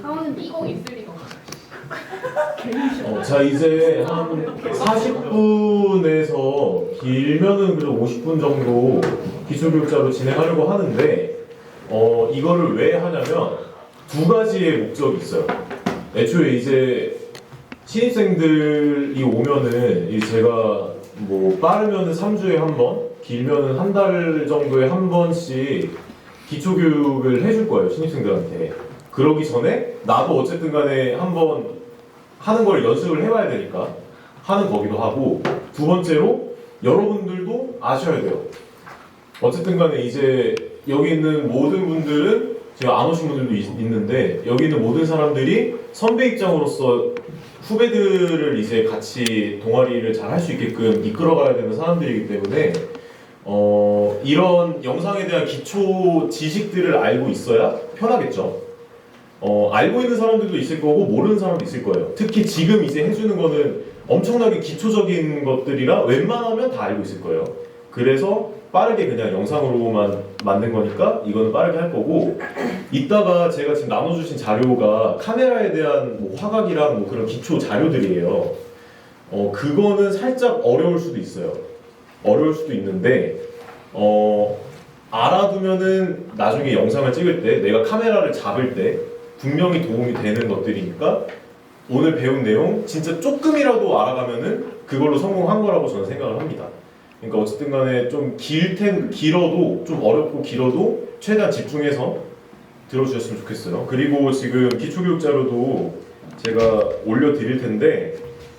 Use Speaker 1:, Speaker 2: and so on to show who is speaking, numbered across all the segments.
Speaker 1: 하원은 이거 있을 리가 없어.
Speaker 2: 자, 이제 한 40분에서 길면은 그래도 50분 정도 기초교육자로 진행하려고 하는데 이거를 왜 하냐면 두 가지의 목적이 있어요. 애초에 이제 신입생들이 오면은 제가 뭐 빠르면은 3주에 한 번, 길면은 한 달 정도에 한 번씩 기초교육을 해줄 거예요, 신입생들한테. 그러기 전에 나도 어쨌든 간에 한번 하는 걸 연습을 해봐야 되니까 하는 거기도 하고, 두 번째로 여러분들도 아셔야 돼요. 어쨌든 간에 이제 여기 있는 모든 분들은, 제가 안 오신 분들도 있는데 여기 있는 모든 사람들이 선배 입장으로서 후배들을 이제 같이 동아리를 잘 할 수 있게끔 이끌어가야 되는 사람들이기 때문에 이런 영상에 대한 기초 지식들을 알고 있어야 편하겠죠. 알고 있는 사람들도 있을 거고 모르는 사람도 있을 거예요. 특히 지금 이제 해주는 거는 엄청나게 기초적인 것들이라 웬만하면 다 알고 있을 거예요. 그래서 빠르게 그냥 영상으로만 만든 거니까 이거는 빠르게 할 거고, 이따가 제가 지금 나눠주신 자료가 카메라에 대한 뭐 화각이랑 뭐 그런 기초 자료들이에요. 그거는 살짝 어려울 수도 있어요. 어려울 수도 있는데 알아두면은 나중에 영상을 찍을 때 내가 카메라를 잡을 때 분명히 도움이 되는 것들이니까 오늘 배운 내용 진짜 조금이라도 알아가면은 그걸로 성공한 거라고 저는 생각을 합니다. 그러니까 어쨌든 간에 좀 길어도, 좀 어렵고 길어도 최대한 집중해서 들어주셨으면 좋겠어요. 그리고 지금 기초교육 자료도 제가 올려드릴 텐데,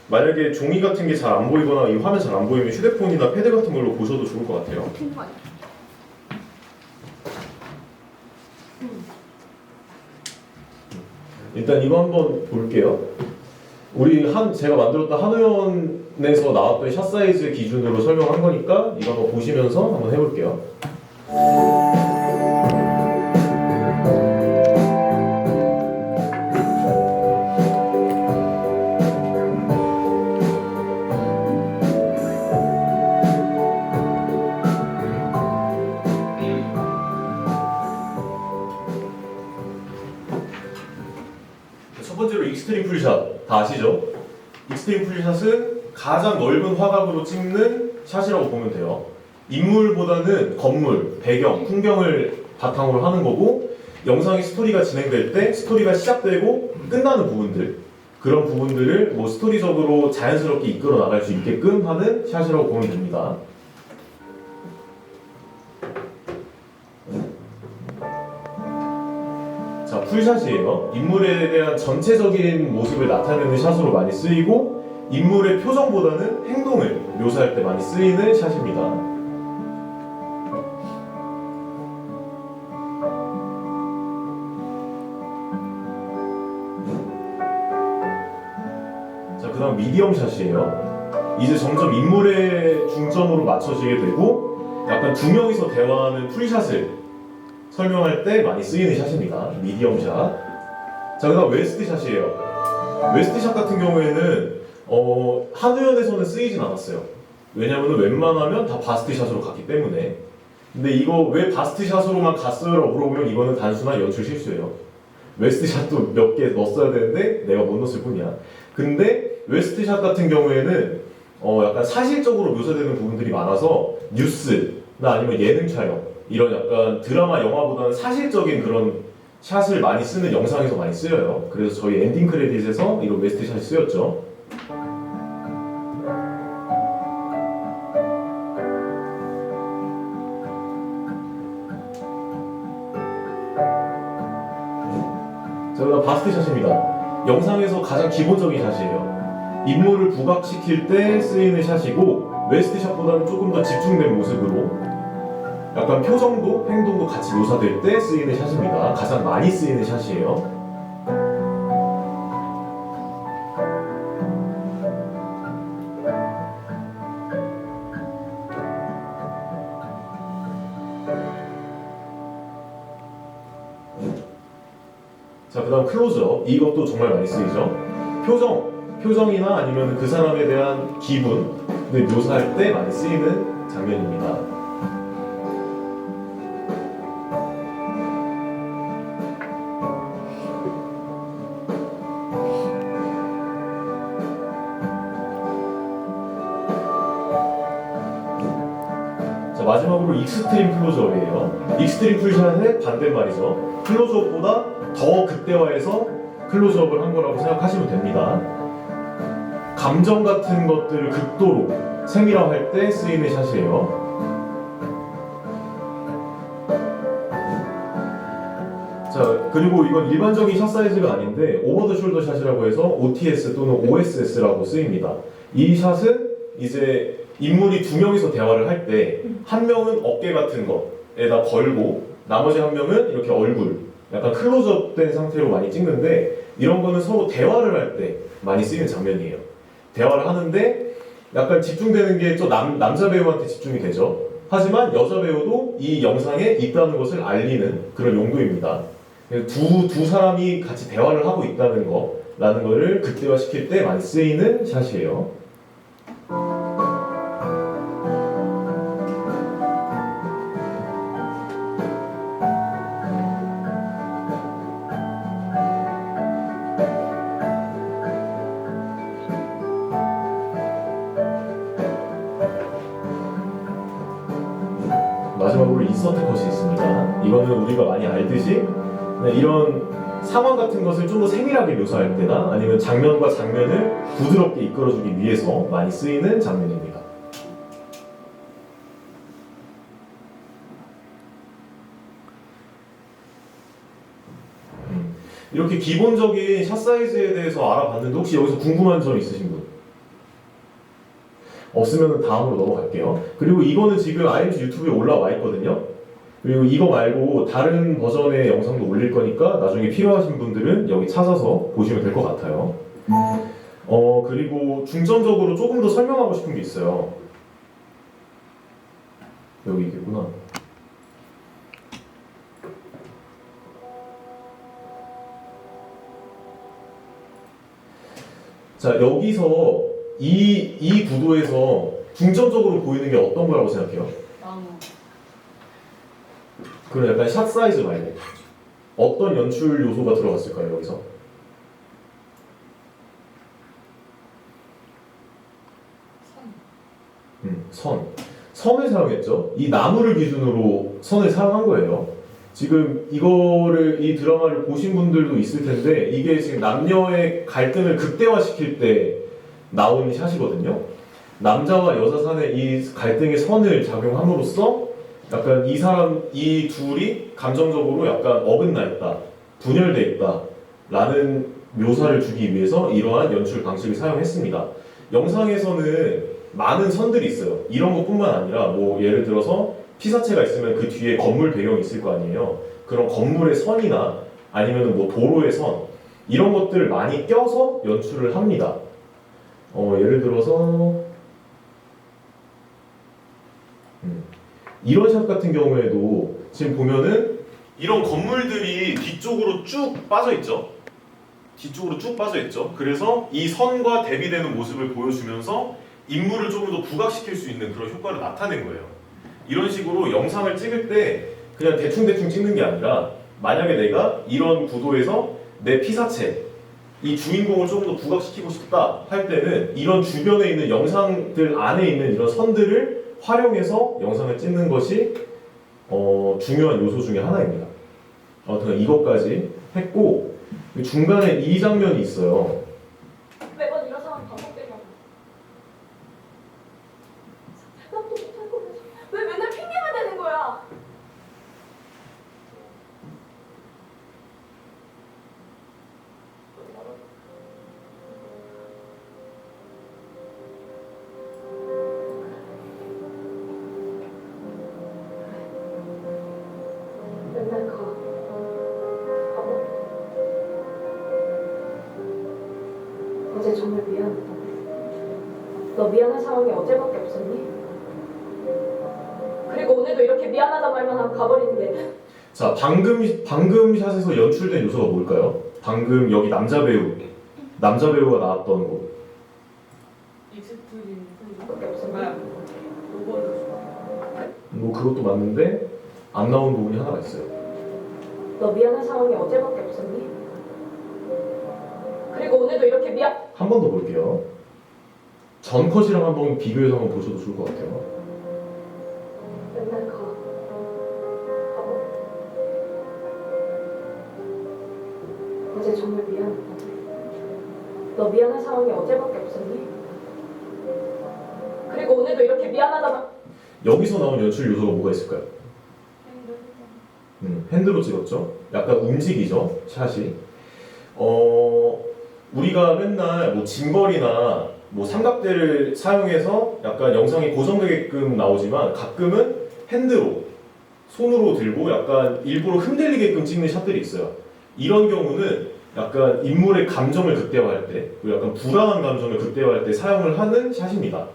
Speaker 2: 만약에 종이 같은 게 잘 안 보이거나 이 화면 잘 안 보이면 휴대폰이나 패드 같은 걸로 보셔도 좋을 것 같아요. 일단 이거 한번 볼게요. 제가 만들었던 한우연에서 나왔던 샷 사이즈 기준으로 설명한 거니까 이거 한번 보시면서 한번 해볼게요. 첫 번째로 익스트림 풀샷 다 아시죠? 익스트림 풀샷은 가장 넓은 화각으로 찍는 샷이라고 보면 돼요. 인물보다는 건물, 배경, 풍경을 바탕으로 하는 거고, 영상의 스토리가 진행될 때 스토리가 시작되고 끝나는 부분들, 그런 부분들을 뭐 스토리적으로 자연스럽게 이끌어 나갈 수 있게끔 하는 샷이라고 보면 됩니다. 자, 풀샷이에요. 인물에 대한 전체적인 모습을 나타내는 샷으로 많이 쓰이고, 인물의 표정보다는 행동을 묘사할 때 많이 쓰이는 샷입니다. 자, 그 다음 미디엄 샷이에요. 이제 점점 인물의 중점으로 맞춰지게 되고, 약간 두 명이서 대화하는 풀샷을 설명할 때 많이 쓰이는 샷입니다. 미디엄 샷. 자, 그 다음 웨스트 샷이에요. 웨스트 샷 같은 경우에는 한우연에서는 쓰이진 않았어요. 왜냐면 웬만하면 다 바스트 샷으로 갔기 때문에. 근데 이거 왜 바스트 샷으로만 갔어요? 물어보면 이거는 단순한 연출 실수예요. 웨스트 샷도 몇 개 넣었어야 되는데 내가 못 넣었을 뿐이야. 근데 웨스트 샷 같은 경우에는 약간 사실적으로 묘사되는 부분들이 많아서 뉴스나 아니면 예능 촬영, 이런 약간 드라마, 영화보다는 사실적인 그런 샷을 많이 쓰는 영상에서 많이 쓰여요. 그래서 저희 엔딩 크레딧에서 이런 웨스트 샷이 쓰였죠. 자, 그다음 바스트 샷입니다. 영상에서 가장 기본적인 샷이에요. 인물을 부각시킬 때 쓰이는 샷이고, 웨스트 샷보다는 조금 더 집중된 모습으로 약간 표정도 행동도 같이 묘사될 때 쓰이는 샷입니다. 가장 많이 쓰이는 샷이에요. 자, 그 다음 클로즈업. 이것도 정말 많이 쓰이죠. 표정이나 아니면 그 사람에 대한 기분을 묘사할 때 많이 쓰이는 장면입니다. 마지막으로 익스트림 클로즈업이에요. 익스트림 풀샷의 반대말이죠. 클로즈업보다 더 극대화해서 클로즈업을 한 거라고 생각하시면 됩니다. 감정 같은 것들을 극도로 세밀화할 때 쓰이는 샷이에요. 자, 그리고 이건 일반적인 샷 사이즈가 아닌데 오버 더 숄더 샷이라고 해서 OTS 또는 OSS라고 쓰입니다. 이 샷은 이제 인물이 두 명이서 대화를 할 때 한 명은 어깨 같은 거에다 걸고 나머지 한 명은 이렇게 얼굴 약간 클로즈업 된 상태로 많이 찍는데 이런 거는 서로 대화를 할 때 많이 쓰이는 장면이에요. 대화를 하는데 약간 집중되는 게 또 남자 배우한테 집중이 되죠. 하지만 여자 배우도 이 영상에 있다는 것을 알리는 그런 용도입니다. 두 사람이 같이 대화를 하고 있다는 거라는 거를 극대화시킬 때 많이 쓰이는 샷이에요. 마지막으로 인서트 컷이 있습니다. 이거는 우리가 많이 알듯이 이런 상황 같은 것을 좀 더 세밀하게 묘사할 때나 아니면 장면과 장면을 부드럽게 이끌어주기 위해서 많이 쓰이는 장면입니다. 이렇게 기본적인 샷 사이즈에 대해서 알아봤는데 혹시 여기서 궁금한 점 있으신 분? 없으면 다음으로 넘어갈게요. 그리고 이거는 지금 IMG 유튜브에 올라와 있거든요. 그리고 이거 말고 다른 버전의 영상도 올릴 거니까 나중에 필요하신 분들은 여기 찾아서 보시면 될 것 같아요. 그리고 중점적으로 조금 더 설명하고 싶은 게 있어요. 여기 있겠구나. 자, 여기서 이 구도에서 중점적으로 보이는 게 어떤 거라고 생각해요?
Speaker 1: 나무.
Speaker 2: 그런 약간 샷 사이즈 말고 어떤 연출 요소가 들어갔을까요, 여기서? 선. 선을 사용했죠. 이 나무를 기준으로 선을 사용한 거예요. 지금 이 드라마를 보신 분들도 있을 텐데 이게 지금 남녀의 갈등을 극대화시킬 때 나온 샷이거든요. 남자와 여자 사이의 이 갈등의 선을 작용함으로써 약간 이 둘이 감정적으로 약간 어긋나 있다, 분열돼 있다 라는 묘사를 주기 위해서 이러한 연출 방식을 사용했습니다. 영상에서는 많은 선들이 있어요. 이런 것뿐만 아니라 뭐 예를 들어서 피사체가 있으면 그 뒤에 건물 배경이 있을 거 아니에요. 그런 건물의 선이나 아니면 뭐 도로의 선 이런 것들을 많이 껴서 연출을 합니다. 예를 들어서 이런 샷 같은 경우에도 지금 보면은 이런 건물들이 뒤쪽으로 쭉 빠져 있죠. 뒤쪽으로 쭉 빠져 있죠. 그래서 이 선과 대비되는 모습을 보여주면서 인물을 조금 더 부각시킬 수 있는 그런 효과를 나타낸 거예요. 이런 식으로 영상을 찍을 때 그냥 대충대충 찍는 게 아니라 만약에 내가 이런 구도에서 내 피사체 이 주인공을 조금 더 부각시키고 싶다 할 때는 이런 주변에 있는 영상들 안에 있는 이런 선들을 활용해서 영상을 찍는 것이 중요한 요소 중에 하나입니다. 아무튼 이것까지 했고 중간에 이 장면이 있어요.
Speaker 1: 매번 이런 상황 반복되면 생각도 못할 거면서 왜 맨날 핑계만 대는 거야? 맨날 가. 어제 정말 미안하다. 너 미안한 상황이 어제밖에 없었니? 그리고 오늘도 이렇게 미안하단 말만 하고 가버리는 게.
Speaker 2: 자, 방금 샷에서 연출된 요소가 뭘까요? 방금 여기 남자 배우가 나왔던 곳.
Speaker 1: 익스트림 밖에 없었나요? 오버를
Speaker 2: 뭐 그것도 맞는데 안 나온 부분이 하나가 있어요.
Speaker 1: 너 미안한 상황이 어제밖에 없었니? 그리고 오늘도 이렇게
Speaker 2: 한 번 더 볼게요. 전 컷이랑 한번 비교해서 한번 보셔도 좋을 것 같아요.
Speaker 1: 맨날 가. 바보. 어제 정말 미안하다. 너 미안한 상황이 어제밖에 없었니? 그리고 오늘도 이렇게 미안하다만.
Speaker 2: 여기서 나온 연출 요소가 뭐가 있을까요? 핸드로 찍었죠. 약간 움직이죠, 샷이. 우리가 맨날 뭐 짐벌이나 뭐 삼각대를 사용해서 약간 영상이 고정되게끔 나오지만 가끔은 핸드로 손으로 들고 약간 일부러 흔들리게끔 찍는 샷들이 있어요. 이런 경우는 약간 인물의 감정을 극대화할 때, 그리고 약간 불안한 감정을 극대화할 때 사용을 하는 샷입니다.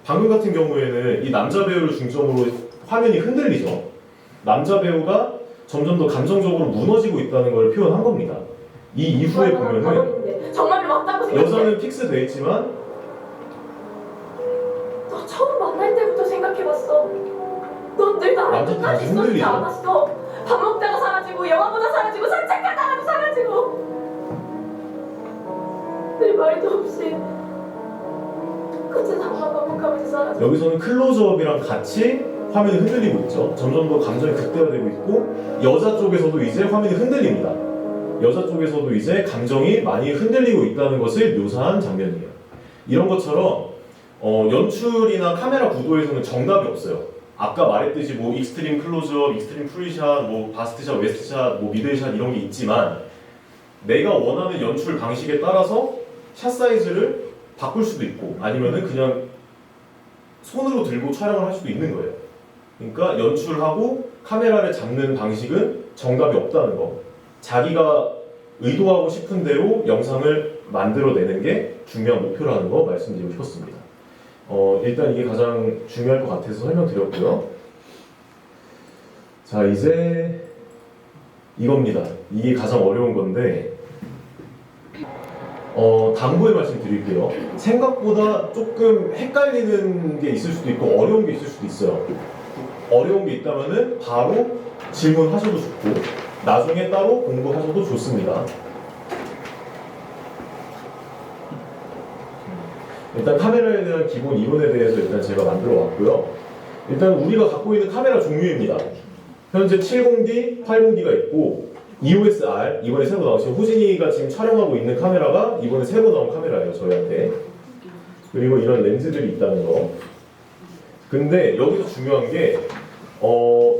Speaker 2: 방금 같은 경우에는 이 남자 배우를 중점으로 화면이 흔들리죠. 남자 배우가 점점 더 감정적으로 무너지고 있다는 걸 표현한 겁니다. 이 이후에 보면은
Speaker 1: 정말 맞다고 생각해.
Speaker 2: 여자는 픽스돼 있지만
Speaker 1: 너 처음 만날 때부터 생각해봤어. 넌 늘 나랑
Speaker 2: 남자
Speaker 1: 끝까지
Speaker 2: 다시
Speaker 1: 있었지
Speaker 2: 흔들리죠.
Speaker 1: 않았어. 밥 먹다가 사라지고 영화 보다 사라지고 산책하다가도 사라지고 늘 말도 없이 끝에 당만 반복하면서 사라져.
Speaker 2: 여기서는 클로즈업이랑 같이 화면이 흔들리고 있죠. 점점 더 감정이 극대화되고 있고 여자 쪽에서도 이제 화면이 흔들립니다. 여자 쪽에서도 이제 감정이 많이 흔들리고 있다는 것을 묘사한 장면이에요. 이런 것처럼 연출이나 카메라 구도에서는 정답이 없어요. 아까 말했듯이 뭐 익스트림 클로즈업, 익스트림 프리샷, 뭐 바스트샷, 웨스트샷, 뭐 미들샷 이런 게 있지만 내가 원하는 연출 방식에 따라서 샷 사이즈를 바꿀 수도 있고 아니면은 그냥 손으로 들고 촬영을 할 수도 있는 거예요. 그러니까 연출하고 카메라를 잡는 방식은 정답이 없다는 거. 자기가 의도하고 싶은 대로 영상을 만들어내는 게 중요한 목표라는 거 말씀드리고 싶었습니다. 일단 이게 가장 중요할 것 같아서 설명드렸고요. 자, 이제 이겁니다. 이게 가장 어려운 건데 당부의 말씀 드릴게요. 생각보다 조금 헷갈리는 게 있을 수도 있고 어려운 게 있을 수도 있어요. 어려운 게 있다면은 바로 질문하셔도 좋고 나중에 따로 공부하셔도 좋습니다. 일단 카메라에 대한 기본 이론에 대해서 일단 제가 만들어 왔고요. 일단 우리가 갖고 있는 카메라 종류입니다. 현재 70D, 80D가 있고 EOS-R, 이번에 새로 나오신 호진이가 지금 촬영하고 있는 카메라가 이번에 새로 나온 카메라예요, 저희한테. 그리고 이런 렌즈들이 있다는 거. 근데 여기서 중요한 게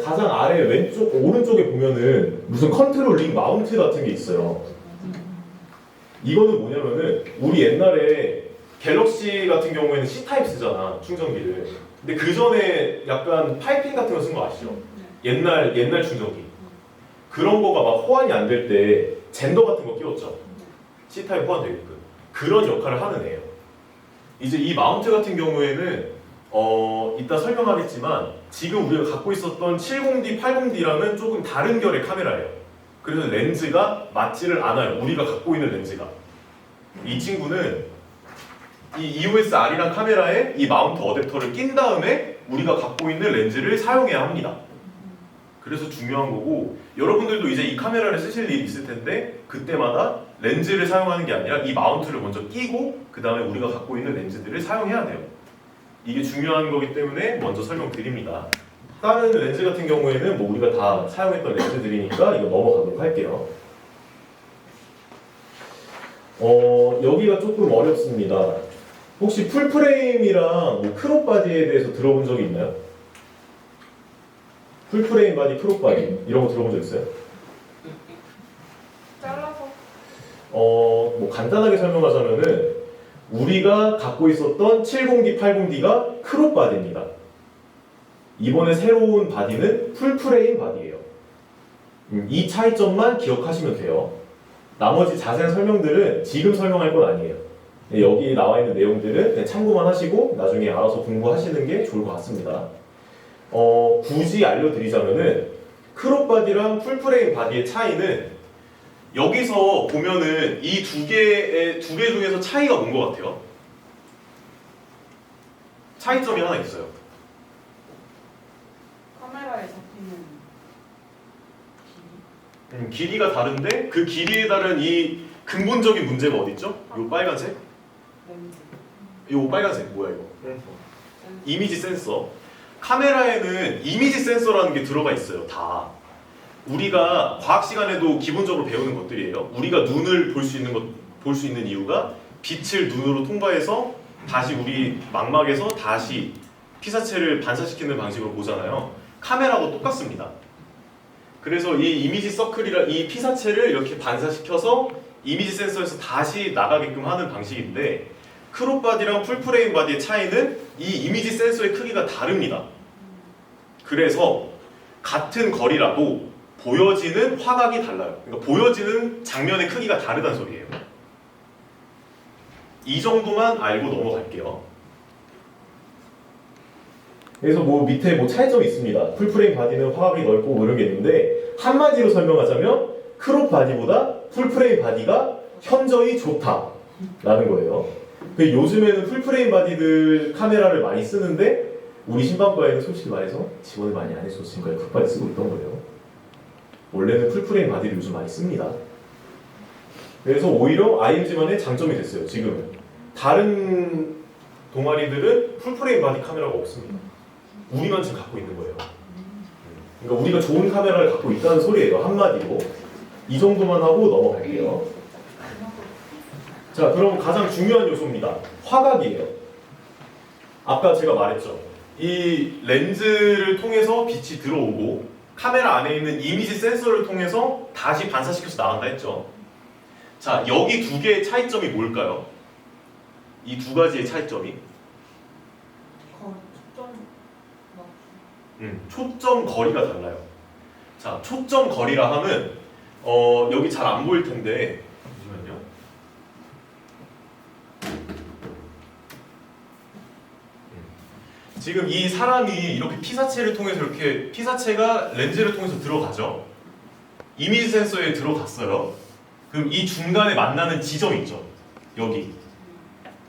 Speaker 2: 가장 아래 왼쪽, 오른쪽에 보면은 무슨 컨트롤 링 마운트 같은 게 있어요. 이거는 뭐냐면은 우리 옛날에 갤럭시 같은 경우에는 C타입 쓰잖아, 충전기를. 근데 그 전에 약간 파이핑 같은 거 쓴 거 아시죠? 옛날 충전기. 그런 거가 막 호환이 안 될 때 젠더 같은 거 끼웠죠. C타입 호환되게끔. 그런 역할을 하는 애예요. 이제 이 마운트 같은 경우에는 이따 설명하겠지만 지금 우리가 갖고 있었던 70D, 80D랑은 조금 다른 결의 카메라예요. 그래서 렌즈가 맞지를 않아요. 우리가 갖고 있는 렌즈가. 이 친구는 이 EOS-R이란 카메라에 이 마운트 어댑터를 낀 다음에 우리가 갖고 있는 렌즈를 사용해야 합니다. 그래서 중요한 거고 여러분들도 이제 이 카메라를 쓰실 일이 있을 텐데 그때마다 렌즈를 사용하는 게 아니라 이 마운트를 먼저 끼고 그 다음에 우리가 갖고 있는 렌즈들을 사용해야 돼요. 이게 중요한 거기 때문에 먼저 설명드립니다. 다른 렌즈 같은 경우에는 뭐 우리가 다 사용했던 렌즈들이니까 이거 넘어가도록 할게요. 여기가 조금 어렵습니다. 혹시 풀프레임이랑 뭐 크롭 바디에 대해서 들어본 적이 있나요? 풀프레임 바디, 크롭 바디 이런 거 들어본 적 있어요?
Speaker 1: 잘라서.
Speaker 2: 뭐 간단하게 설명하자면은 우리가 갖고 있었던 70D, 80D가 크롭 바디입니다. 이번에 새로운 바디는 풀프레임 바디예요. 이 차이점만 기억하시면 돼요. 나머지 자세한 설명들은 지금 설명할 건 아니에요. 여기 나와 있는 내용들은 그냥 참고만 하시고 나중에 알아서 공부하시는 게 좋을 것 같습니다. 굳이 알려드리자면은 크롭 바디랑 풀프레임 바디의 차이는 여기서 보면은 이 두 개 중에서 차이가 뭔 것 같아요? 차이점이 하나 있어요.
Speaker 3: 카메라에 잡히는
Speaker 2: 길이가 다른데 그 길이에 따른 이 근본적인 문제가 어디 있죠? 요 빨간색?
Speaker 3: 렌즈.
Speaker 2: 요 빨간색 뭐야 이거? 이미지 센서. 카메라에는 이미지 센서라는 게 들어가 있어요. 다. 우리가 과학 시간에도 기본적으로 배우는 것들이에요. 우리가 눈을 볼 수 있는 이유가 빛을 눈으로 통과해서 다시 우리 망막에서 다시 피사체를 반사시키는 방식으로 보잖아요. 카메라도 똑같습니다. 그래서 이 이미지 서클이라 이 피사체를 이렇게 반사시켜서 이미지 센서에서 다시 나가게끔 하는 방식인데, 크롭 바디랑 풀프레임 바디의 차이는 이 이미지 센서의 크기가 다릅니다. 그래서 같은 거리라도 보여지는 화각이 달라요. 그러니까 보여지는 장면의 크기가 다르다는 소리예요. 이 정도만 알고 넘어갈게요. 그래서 뭐 밑에 뭐 차이점이 있습니다. 풀프레임 바디는 화각이 넓고 뭐 이런 게 있는데, 한마디로 설명하자면 크롭 바디보다 풀프레임 바디가 현저히 좋다라는 거예요. 요즘에는 풀프레임 바디들 카메라를 많이 쓰는데, 우리 신방과에는 솔직히 말해서 지원을 많이 안 해서 지금까지 굿바디 쓰고 있던 거예요. 원래는 풀프레임 바디를 요즘 많이 씁니다. 그래서 오히려 IMG만의 장점이 됐어요. 지금은 다른 동아리들은 풀프레임 바디 카메라가 없습니다. 우리만 지금 갖고 있는 거예요. 그러니까 우리가 좋은 카메라를 갖고 있다는 소리예요. 한마디로. 이 정도만 하고 넘어갈게요. 자, 그럼 가장 중요한 요소입니다. 화각이에요. 아까 제가 말했죠. 이 렌즈를 통해서 빛이 들어오고 카메라 안에 있는 이미지 센서를 통해서 다시 반사시켜서 나간다 했죠. 자, 여기 두 개의 차이점이 뭘까요? 이 두 가지의 차이점이 초점 거리가 달라요. 자, 초점 거리라 하면 여기 잘 안 보일 텐데 잠시만요. 지금 이 사람이 이렇게 피사체를 통해서 이렇게 피사체가 렌즈를 통해서 들어가죠. 이미지 센서에 들어갔어요. 그럼 이 중간에 만나는 지점 있죠. 여기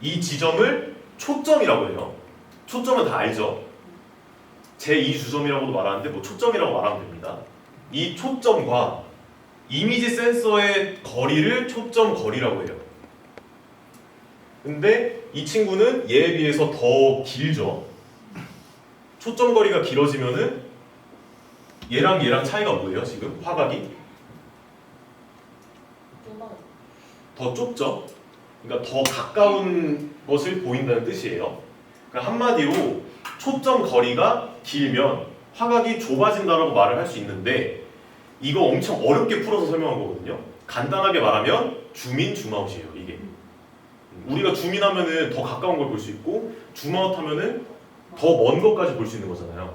Speaker 2: 이 지점을 초점이라고 해요. 초점은 다 알죠. 제2주점이라고도 말하는데 뭐 초점이라고 말하면 됩니다. 이 초점과 이미지 센서의 거리를 초점 거리라고 해요. 근데 이 친구는 얘에 비해서 더 길죠. 초점 거리가 길어지면은 얘랑 차이가 뭐예요? 지금 화각이 더 좁죠. 그러니까 더 가까운 것을 보인다는 뜻이에요. 그러니까 한마디로 초점 거리가 길면 화각이 좁아진다라고 말을 할 수 있는데, 이거 엄청 어렵게 풀어서 설명한 거거든요. 간단하게 말하면 줌인 줌아웃이에요. 이게 우리가 줌인하면은 더 가까운 걸 볼 수 있고, 줌아웃하면은 더 먼 것까지 볼 수 있는 거잖아요.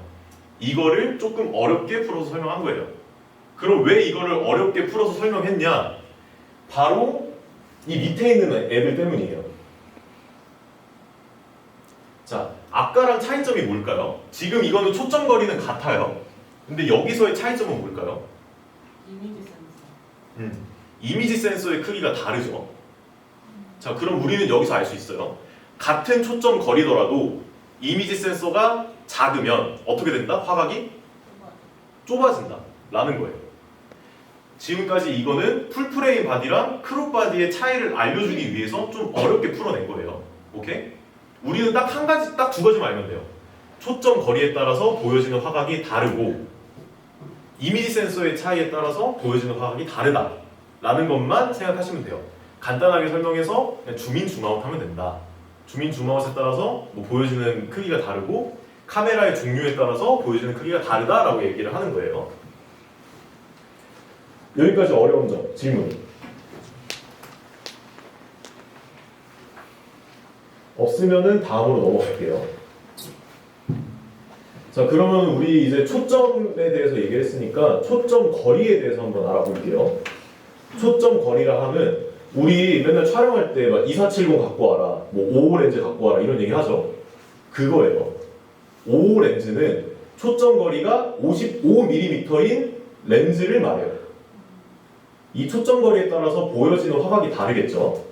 Speaker 2: 이거를 조금 어렵게 풀어서 설명한 거예요. 그럼 왜 이거를 어렵게 풀어서 설명했냐? 바로 이 밑에 있는 애들 때문이에요. 자, 아까랑 차이점이 뭘까요? 지금 이거는 초점 거리는 같아요. 근데 여기서의 차이점은 뭘까요?
Speaker 3: 이미지 센서.
Speaker 2: 이미지 센서의 크기가 다르죠. 자, 그럼 우리는 여기서 알 수 있어요. 같은 초점 거리더라도 이미지 센서가 작으면 어떻게 된다? 화각이 좁아진다 라는 거예요. 지금까지 이거는 풀프레임 바디랑 크롭 바디의 차이를 알려주기 위해서 좀 어렵게 풀어낸 거예요. 오케이? 우리는 딱 두 가지만 알면 돼요. 초점 거리에 따라서 보여지는 화각이 다르고, 이미지 센서의 차이에 따라서 보여지는 화각이 다르다 라는 것만 생각하시면 돼요. 간단하게 설명해서 그냥 줌인 줌아웃 하면 된다. 줌인 줌아웃에 따라서 뭐 보여지는 크기가 다르고, 카메라의 종류에 따라서 보여지는 크기가 다르다라고 얘기를 하는 거예요. 여기까지 어려운 점, 질문 없으면은 다음으로 넘어갈게요. 자, 그러면 우리 이제 초점에 대해서 얘기를 했으니까 초점 거리에 대해서 한번 알아볼게요. 초점 거리라 하면 우리 맨날 촬영할 때 막 2470 갖고 와라, 뭐 55 렌즈 갖고 와라 이런 얘기 하죠. 그거예요. 55 렌즈는 초점 거리가 55mm인 렌즈를 말해요. 이 초점 거리에 따라서 보여지는 화각이 다르겠죠.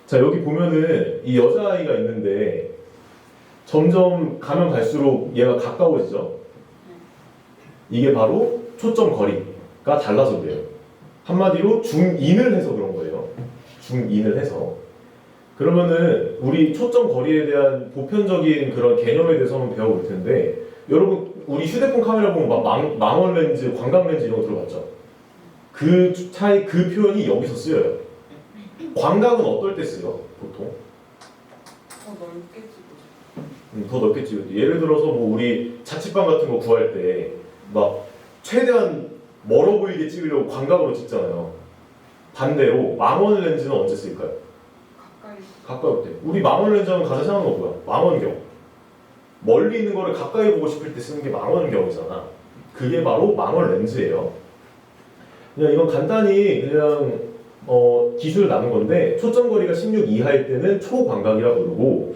Speaker 2: 자, 여기 보면은 이 여자아이가 있는데 점점 가면 갈수록 얘가 가까워지죠. 이게 바로 초점 거리가 달라서 그래요. 한마디로 줌인을 해서 그런 거예요. 줌인을 해서. 그러면은 우리 초점 거리에 대한 보편적인 그런 개념에 대해서 한번 배워볼 텐데, 여러분 우리 휴대폰 카메라 보면 막 망원 렌즈, 광각 렌즈 이런 거 들어봤죠? 그 차이 그 표현이 여기서 쓰여요. 광각은 어떨 때 쓰여? 보통?
Speaker 3: 더 넓게 찍고
Speaker 2: 더 넓게 찍을 때. 예를 들어서 뭐 우리 자취방 같은 거 구할 때 막 최대한 멀어 보이게 찍으려고 광각으로 찍잖아요. 반대로 망원 렌즈는 언제 쓸까요?
Speaker 3: 가까이
Speaker 2: 가까울 때. 우리 망원 렌즈 하면 가장 생각나는 거 뭐야? 망원경. 멀리 있는 거를 가까이 보고 싶을 때 쓰는 게 망원경이잖아. 그게 바로 망원 렌즈예요. 그냥 이건 간단히 그냥 기술을 나눈 건데, 초점 거리가 16 이하일 때는 초광각이라 부르고,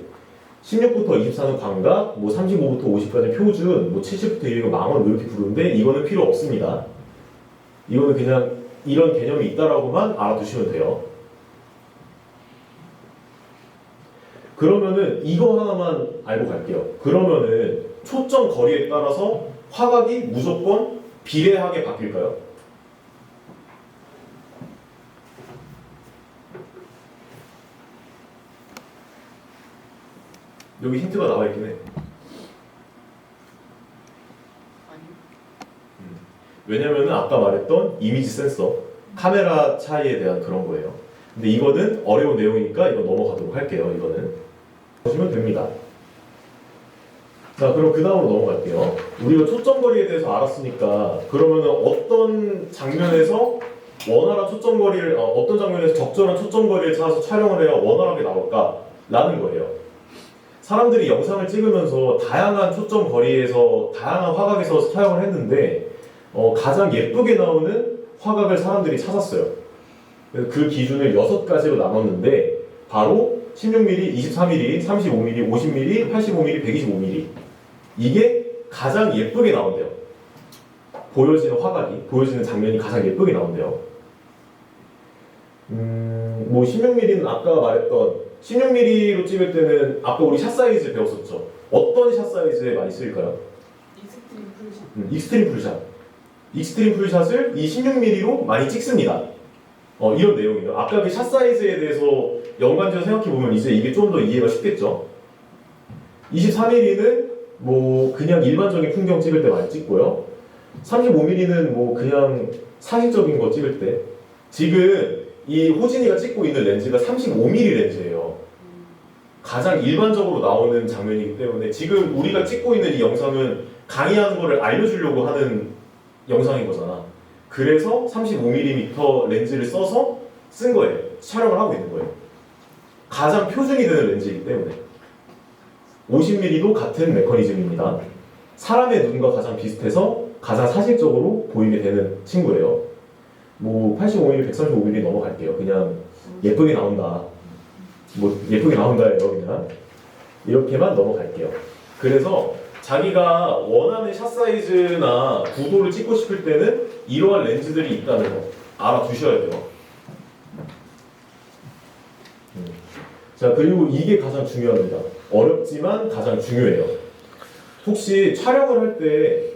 Speaker 2: 16부터 24는 광각, 뭐 35부터 50까지 표준, 뭐 70부터 200은 망원 이렇게 부르는데, 이거는 필요 없습니다. 이거는 그냥 이런 개념이 있다라고만 알아두시면 돼요. 그러면은 이거 하나만 알고 갈게요. 그러면은 초점 거리에 따라서 화각이 무조건 비례하게 바뀔까요? 여기 힌트가 나와 있긴 해.
Speaker 3: 아니
Speaker 2: 왜냐면은 아까 말했던 이미지 센서, 카메라 차이에 대한 그런 거예요. 근데 이거는 어려운 내용이니까 이거 넘어가도록 할게요. 이거는 보시면 됩니다. 자, 그럼 그 다음으로 넘어갈게요. 우리가 초점거리에 대해서 알았으니까, 그러면은 어떤 장면에서 원활한 초점거리를, 어떤 장면에서 적절한 초점거리를 찾아서 촬영을 해야 원활하게 나올까라는 거예요. 사람들이 영상을 찍으면서 다양한 초점거리에서 다양한 화각에서 촬영을 했는데, 가장 예쁘게 나오는 화각을 사람들이 찾았어요. 그래서 그 기준을 6가지로 나눴는데, 바로 16mm, 24mm, 35mm, 50mm, 85mm, 125mm. 이게 가장 예쁘게 나온대요. 보여지는 화각이, 보여지는 장면이 가장 예쁘게 나온대요. 뭐 16mm는 아까 말했던 16mm로 찍을 때는 아까 우리 샷 사이즈 배웠었죠. 어떤 샷 사이즈에 많이 쓰일까요?
Speaker 3: 익스트림 풀샷
Speaker 2: 익스트림 풀샷. 익스트림 풀샷을 이 16mm로 많이 찍습니다. 이런 내용이에요. 아까 그 샷 사이즈에 대해서 연관지어 생각해보면 이제 이게 좀 더 이해가 쉽겠죠. 24mm는 뭐 그냥 일반적인 풍경 찍을 때 많이 찍고요. 35mm는 뭐 그냥 사실적인 거 찍을 때. 지금 이 호진이가 찍고 있는 렌즈가 35mm 렌즈예요. 가장 일반적으로 나오는 장면이기 때문에 지금 우리가 찍고 있는 이 영상은 강의하는 거를 알려주려고 하는 영상인 거잖아. 그래서 35mm 렌즈를 써서 쓴 거예요. 촬영을 하고 있는 거예요. 가장 표준이 되는 렌즈이기 때문에. 50mm도 같은 메커니즘입니다. 사람의 눈과 가장 비슷해서 가장 사실적으로 보이게 되는 친구예요. 뭐 85mm, 135mm 넘어갈게요. 그냥 예쁘게 나온다. 뭐 예쁘게 나온다예요. 그냥 이렇게만 넘어갈게요. 그래서 자기가 원하는 샷 사이즈나 구도를 찍고 싶을 때는 이러한 렌즈들이 있다는 거 알아두셔야 돼요. 자, 그리고 이게 가장 중요합니다. 어렵지만 가장 중요해요. 혹시 촬영을 할 때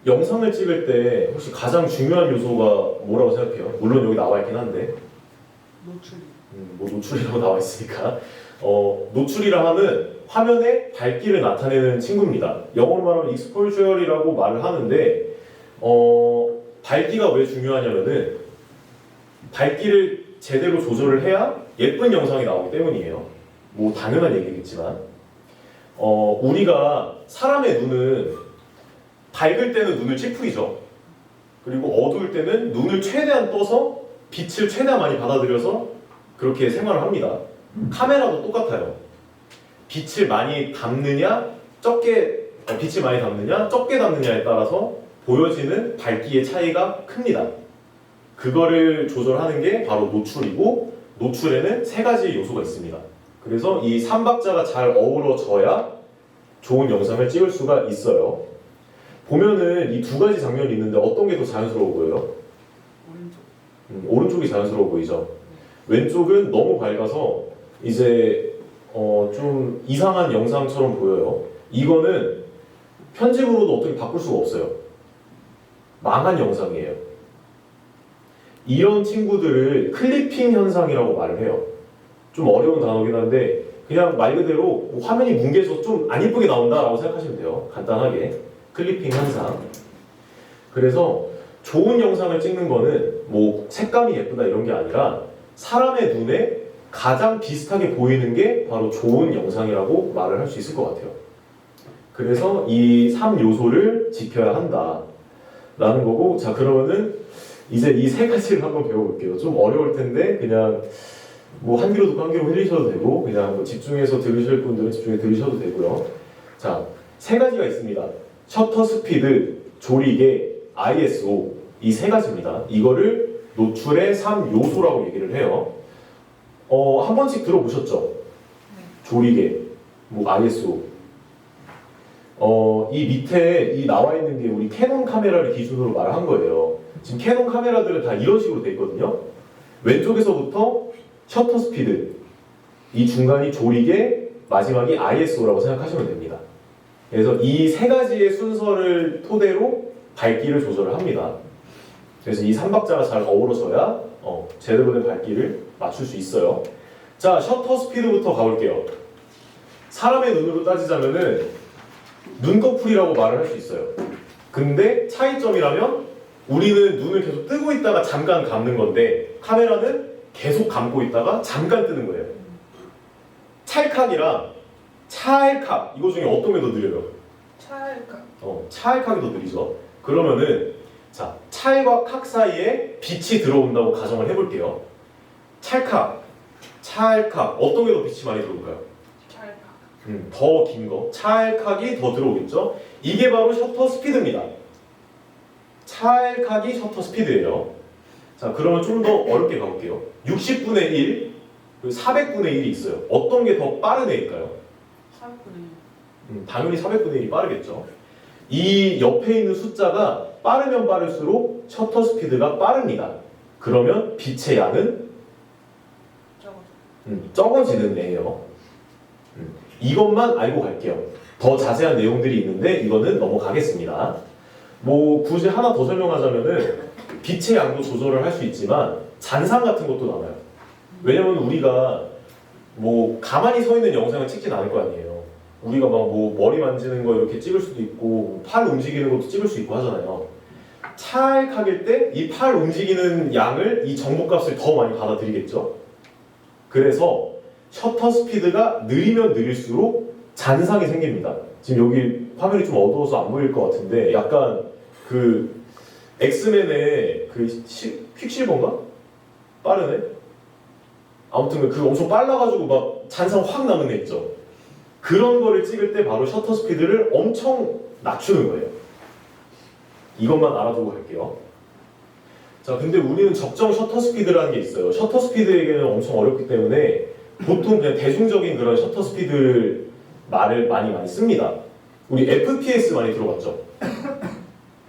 Speaker 2: 영상을 찍을 때 혹시 가장 중요한 요소가 뭐라고 생각해요? 물론 여기 나와 있긴 한데
Speaker 3: 노출
Speaker 2: 뭐 노출이라고 나와 있으니까 노출이라 하면 화면에 밝기를 나타내는 친구입니다. 영어로 말하면 exposure이라고 말을 하는데 밝기가 왜 중요하냐면은 밝기를 제대로 조절을 해야 예쁜 영상이 나오기 때문이에요. 뭐 당연한 얘기겠지만 우리가 사람의 눈은 밝을 때는 눈을 찌푸리죠. 그리고 어두울 때는 눈을 최대한 떠서 빛을 최대한 많이 받아들여서 그렇게 생활을 합니다. 카메라도 똑같아요. 빛을 많이 담느냐 빛을 많이 담느냐 적게 담느냐에 따라서 보여지는 밝기의 차이가 큽니다. 그거를 조절하는 게 바로 노출이고, 노출에는 3가지 요소가 있습니다. 그래서 이 3박자가 잘 어우러져야 좋은 영상을 찍을 수가 있어요. 보면은 이 2가지 장면이 있는데 어떤 게 더 자연스러워 보여요?
Speaker 3: 오른쪽
Speaker 2: 오른쪽이 자연스러워 보이죠? 왼쪽은 너무 밝아서 이제 좀 이상한 영상처럼 보여요. 이거는 편집으로도 어떻게 바꿀 수가 없어요. 망한 영상이에요. 이런 친구들을 클리핑 현상이라고 말을 해요. 좀 어려운 단어긴 한데 그냥 말 그대로 뭐 화면이 뭉개져서 좀 안 이쁘게 나온다라고 생각하시면 돼요. 간단하게 클리핑 현상. 그래서 좋은 영상을 찍는 거는 뭐 색감이 예쁘다 이런 게 아니라 사람의 눈에 가장 비슷하게 보이는 게 바로 좋은 영상이라고 말을 할 수 있을 것 같아요. 그래서 이 3요소를 지켜야 한다 라는 거고, 자 그러면은 이제 이 세 가지를 한번 배워볼게요. 좀 어려울 텐데 그냥 뭐 한 귀로 듣고 한 귀로 흘리셔도 되고 그냥 뭐 집중해서 들으실 분들은 집중해 들으셔도 되고요. 자, 세 가지가 있습니다. 셔터 스피드, 조리개, ISO 이 세 가지입니다. 이거를 노출의 3요소라고 얘기를 해요. 한 번씩 들어보셨죠? 조리개, 뭐 ISO. 이 밑에 이 나와 있는 게 우리 캐논 카메라를 기준으로 말한 거예요. 지금 캐논 카메라들은 다 이런 식으로 돼 있거든요. 왼쪽에서부터 셔터 스피드, 이 중간이 조리개, 마지막이 ISO라고 생각하시면 됩니다. 그래서 이 세 가지의 순서를 토대로 밝기를 조절을 합니다. 그래서 이 3박자가 잘 어우러져야 제대로 된 밝기를 맞출 수 있어요. 자, 셔터 스피드부터 가볼게요. 사람의 눈으로 따지자면은 눈꺼풀이라고 말을 할 수 있어요. 근데 차이점이라면 우리는 눈을 계속 뜨고 있다가 잠깐 감는 건데 카메라는 계속 감고 있다가 잠깐 뜨는 거예요. 찰칵이랑 찰칵 이거 중에 어떤 게 더 느려요?
Speaker 3: 찰칵.
Speaker 2: 찰칵이 더 느리죠. 그러면은 자, 찰과 칵 사이에 빛이 들어온다고 가정을 해볼게요. 찰칵, 찰칵 어떤 게 더 빛이 많이 들어올까요?
Speaker 3: 찰칵.
Speaker 2: 더 긴 거, 찰칵이 더 들어오겠죠? 이게 바로 셔터 스피드입니다. 찰칵이 셔터 스피드예요. 자, 그러면 좀 더 어렵게 가볼게요. 60분의 1, 400분의 1이 있어요. 어떤 게 더 빠른 애일까요?
Speaker 3: 4분의
Speaker 2: 당연히 400분의 1이 빠르겠죠. 이 옆에 있는 숫자가 빠르면 빠를수록 셔터 스피드가 빠릅니다. 그러면 빛의 양은 적어지는 애예요. 이것만 알고 갈게요. 더 자세한 내용들이 있는데 이거는 넘어가겠습니다. 뭐 굳이 하나 더 설명하자면은 빛의 양도 조절을 할 수 있지만 잔상 같은 것도 남아요. 왜냐면 우리가 뭐 가만히 서 있는 영상을 찍진 않을 거 아니에요. 우리가 막 뭐 머리 만지는 거 이렇게 찍을 수도 있고 팔 움직이는 것도 찍을 수 있고 하잖아요. 찰칵일 때 이 팔 움직이는 양을 이 정보값을 더 많이 받아들이겠죠. 그래서 셔터 스피드가 느리면 느릴수록 잔상이 생깁니다. 지금 여기 화면이 좀 어두워서 안 보일 것 같은데 약간 그 엑스맨의 그 퀵실버인가? 빠른 애? 아무튼 그 엄청 빨라가지고 막 잔상 확 나는 애 있죠. 그런 거를 찍을 때 바로 셔터 스피드를 엄청 낮추는 거예요. 이것만 알아두고 갈게요. 자, 근데 우리는 적정 셔터 스피드라는 게 있어요. 셔터 스피드에게는 엄청 어렵기 때문에 보통 그냥 대중적인 그런 셔터 스피드 말을 많이 씁니다. 우리 FPS 많이 들어봤죠?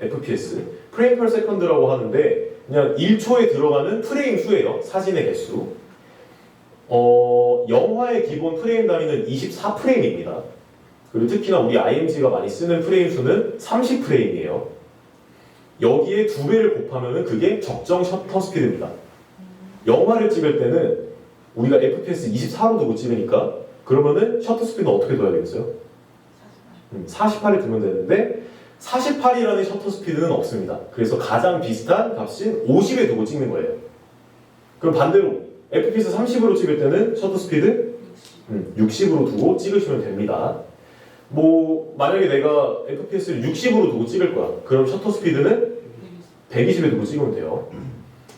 Speaker 2: FPS, 프레임 per second라고 하는데 그냥 1초에 들어가는 프레임 수예요. 사진의 개수. 영화의 기본 프레임 단위는 24프레임입니다. 그리고 특히나 우리 IMG가 많이 쓰는 프레임 수는 30프레임이에요. 여기에 2배를 곱하면 그게 적정 셔터 스피드입니다. 영화를 찍을 때는 우리가 FPS 24로 두고 찍으니까 그러면은 셔터 스피드는 어떻게 둬야 되겠어요? 48에 두면 되는데 48이라는 셔터 스피드는 없습니다. 그래서 가장 비슷한 값인 50에 두고 찍는 거예요. 그럼 반대로 FPS 30으로 찍을 때는 셔터 스피드 60으로 두고 찍으시면 됩니다. 뭐 만약에 내가 FPS를 60으로 두고 찍을 거야. 그럼 셔터 스피드는 120에 두고 찍으면 돼요.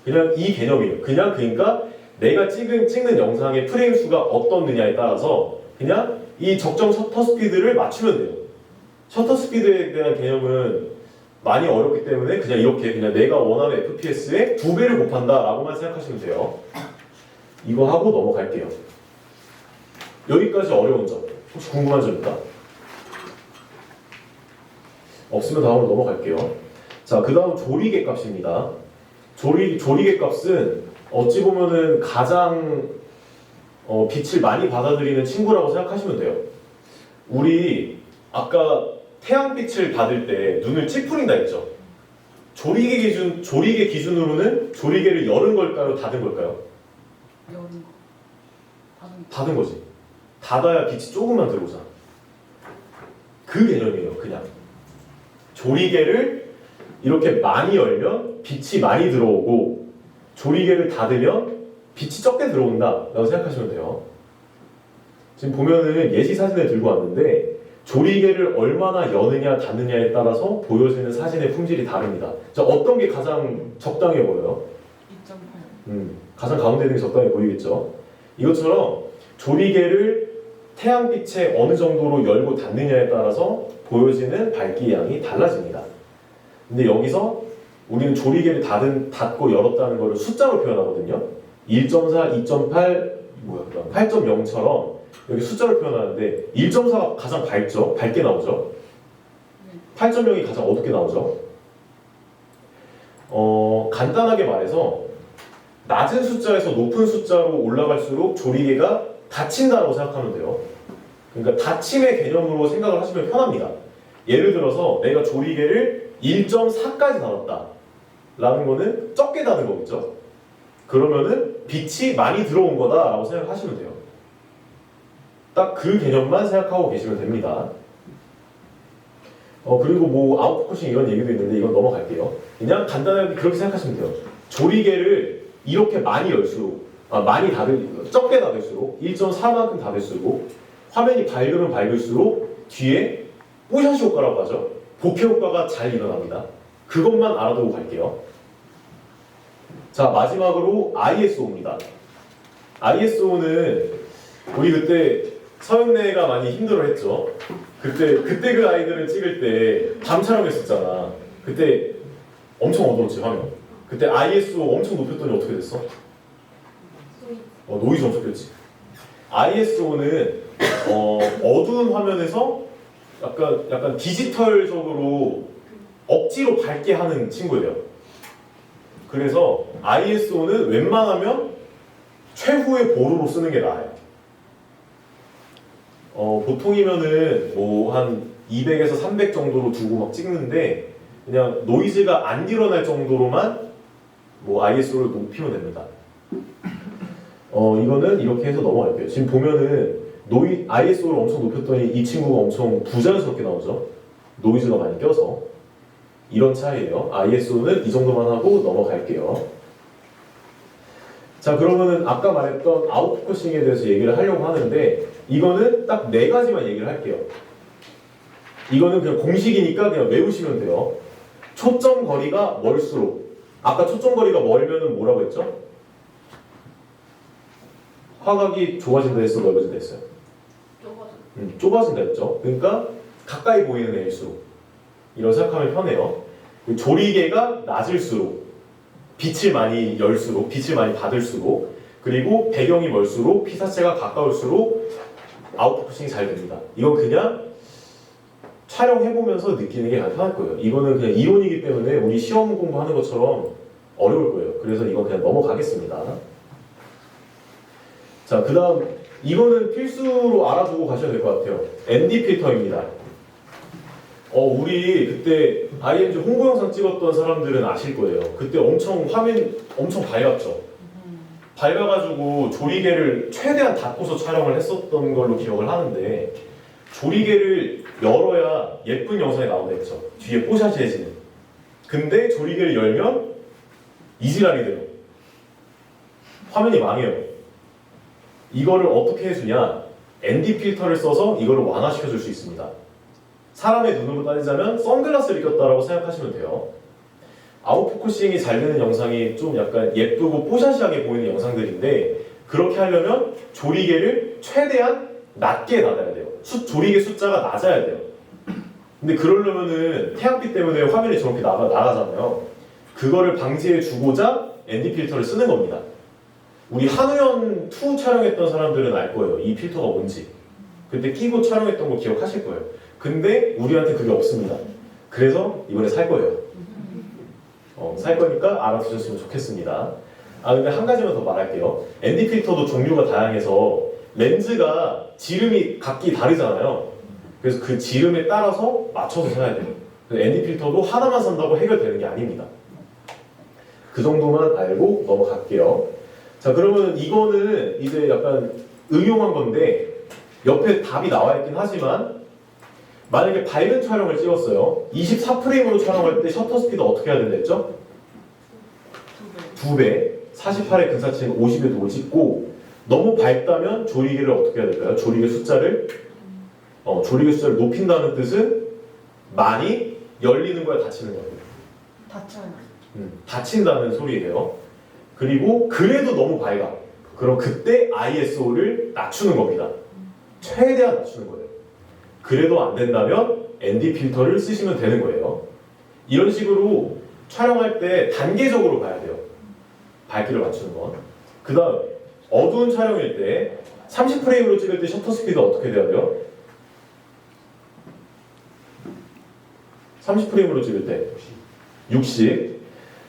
Speaker 2: 그냥 이 개념이에요. 그냥 그러니까 내가 찍는 영상의 프레임 수가 어떻느냐에 따라서 그냥 이 적정 셔터 스피드를 맞추면 돼요. 셔터 스피드에 대한 개념은 많이 어렵기 때문에 그냥 이렇게 그냥 내가 원하는 FPS에 2배를 곱한다 라고만 생각하시면 돼요. 이거 하고 넘어갈게요. 여기까지 어려운 점 혹시 궁금한 점 있다? 없으면 다음으로 넘어갈게요. 자, 그 다음 조리개 값입니다. 조리개 값은 어찌 보면은 가장 빛을 많이 받아들이는 친구라고 생각하시면 돼요. 우리 아까 태양빛을 받을 때 눈을 찌푸린다 했죠. 조리개 기준으로는 조리개를 열은 걸까요? 닫은 걸까요?
Speaker 3: 여는 거. 다른 거.
Speaker 2: 닫은 거지. 닫아야 빛이 조금만 들어오잖아. 그 개념이에요, 그냥. 조리개를 이렇게 많이 열면 빛이 많이 들어오고, 조리개를 닫으면 빛이 적게 들어온다라고 생각하시면 돼요. 지금 보면은 예시 사진을 들고 왔는데, 조리개를 얼마나 여느냐 닫느냐에 따라서 보여지는 사진의 품질이 다릅니다. 자, 어떤 게 가장 적당해 보여요?
Speaker 3: 2.8.
Speaker 2: 가장 가운데 있는 게 적당해 보이겠죠? 이것처럼 조리개를 태양빛에 어느 정도로 열고 닫느냐에 따라서 보여지는 밝기 양이 달라집니다. 근데 여기서 우리는 조리개를 닫고 열었다는 것을 숫자로 표현하거든요. 1.4, 2.8, 8.0처럼 여기 숫자로 표현하는데 1.4가 가장 밝게 나오죠. 8.0이 가장 어둡게 나오죠. 간단하게 말해서 낮은 숫자에서 높은 숫자로 올라갈수록 조리개가 닫힌다고 생각하면 돼요. 그러니까 닫힘의 개념으로 생각을 하시면 편합니다. 예를 들어서 내가 조리개를 1.4까지 닫았다 라는 거는 적게 닫은 거겠죠. 그러면은 빛이 많이 들어온 거다라고 생각하시면 돼요. 딱 그 개념만 생각하고 계시면 됩니다. 그리고 뭐 아웃포커싱 이런 얘기도 있는데 이건 넘어갈게요. 그냥 간단하게 그렇게 생각하시면 돼요. 조리개를 이렇게 많이 열수록 적게 닫을수록 1.4만큼 닫을수록 화면이 밝으면 밝을수록 뒤에 뽀샤시 효과라고 하죠. 복회 효과가 잘 일어납니다. 그것만 알아두고 갈게요. 자, 마지막으로 ISO입니다. ISO는 우리 그때 서영래가 많이 힘들어했죠. 그때 그 아이들을 찍을 때 밤 촬영했었잖아. 그때 엄청 어두웠지 화면. 그때 ISO 엄청 높였더니 어떻게 됐어? 노이즈 엄청 꼈지. ISO는 어두운 화면에서 약간 디지털적으로 억지로 밝게 하는 친구예요. 그래서 ISO는 웬만하면 최후의 보루로 쓰는 게 나아요. 보통이면은 뭐 한 200에서 300 정도로 두고 막 찍는데 그냥 노이즈가 안 일어날 정도로만 뭐 ISO를 높이면 됩니다. 이거는 이렇게 해서 넘어갈게요. 지금 보면은 ISO를 엄청 높였더니 이 친구가 엄청 부자연스럽게 나오죠. 노이즈가 많이 껴서. 이런 차이예요. ISO는 이 정도만 하고 넘어갈게요. 자, 그러면은 아까 말했던 아웃포커싱에 대해서 얘기를 하려고 하는데 이거는 딱 4가지만 얘기를 할게요. 이거는 그냥 공식이니까 그냥 외우시면 돼요. 초점 거리가 멀수록, 아까 초점 거리가 멀면은 뭐라고 했죠? 화각이 좁아진다 했어, 넓어진다 했어요? 좁아진다 했죠. 그러니까 가까이 보이는 애일수록 이런 생각하면 편해요. 조리개가 낮을수록, 빛을 많이 열수록, 빛을 많이 받을수록, 그리고 배경이 멀수록, 피사체가 가까울수록 아웃포커싱이 잘 됩니다. 이건 그냥 촬영해보면서 느끼는 게 가장 편할 거예요. 이거는 그냥 이론이기 때문에 우리 시험 공부하는 것처럼 어려울 거예요. 그래서 이건 그냥 넘어가겠습니다. 자, 그 다음 이거는 필수로 알아두고 가셔야 될 것 같아요. ND 필터입니다. 우리 그때 IMG 홍보 영상 찍었던 사람들은 아실 거예요. 그때 화면 엄청 밝았죠. 밝아가지고 조리개를 최대한 닫고서 촬영을 했었던 걸로 기억을 하는데 조리개를 열어야 예쁜 영상이 나온다 했죠. 뒤에 뽀샤시해지는. 근데 조리개를 열면 이지랄이 돼요. 화면이 망해요. 이거를 어떻게 해주냐? ND 필터를 써서 이거를 완화시켜 줄 수 있습니다. 사람의 눈으로 따지자면 선글라스를 꼈다라고 생각하시면 돼요. 아웃포커싱이 잘 되는 영상이 좀 약간 예쁘고 뽀샤시하게 보이는 영상들인데 그렇게 하려면 조리개를 최대한 낮게 닫아야 돼요. 조리개 숫자가 낮아야 돼요. 근데 그러려면은 태양빛 때문에 화면이 저렇게 나가잖아요. 그거를 방지해 주고자 ND 필터를 쓰는 겁니다. 우리 한우연 2 촬영했던 사람들은 알 거예요. 이 필터가 뭔지. 그때 끼고 촬영했던 거 기억하실 거예요. 근데 우리한테 그게 없습니다. 그래서 이번에 살 거예요. 살 거니까 알아두셨으면 좋겠습니다. 근데 한 가지만 더 말할게요. ND 필터도 종류가 다양해서 렌즈가 지름이 각기 다르잖아요. 그래서 그 지름에 따라서 맞춰서 사야 돼요. ND 필터도 하나만 산다고 해결되는 게 아닙니다. 그 정도만 알고 넘어갈게요. 자, 그러면 이거는 이제 약간 응용한 건데 옆에 답이 나와 있긴 하지만 만약에 밝은 촬영을 찍었어요. 24프레임으로 촬영할 때 셔터 스피드 어떻게 해야 된댔죠? 2배. 48의 근사치는 50의 도를 찍고 너무 밝다면 조리개를 어떻게 해야 될까요? 조리개 숫자를 높인다는 뜻은 많이 열리는 거야, 닫히는 거야?
Speaker 3: 다쳐요.
Speaker 2: 닫힌다는 소리예요. 그리고 그래도 너무 밝아. 그럼 그때 ISO를 낮추는 겁니다. 최대한 낮추는 거예요. 그래도 안 된다면 ND 필터를 쓰시면 되는 거예요. 이런 식으로 촬영할 때 단계적으로 봐야 돼요. 밝기를 맞추는 건. 그 다음 어두운 촬영일 때 30프레임으로 찍을 때 셔터 스피드 어떻게 돼야 돼요? 30프레임으로 찍을 때 60.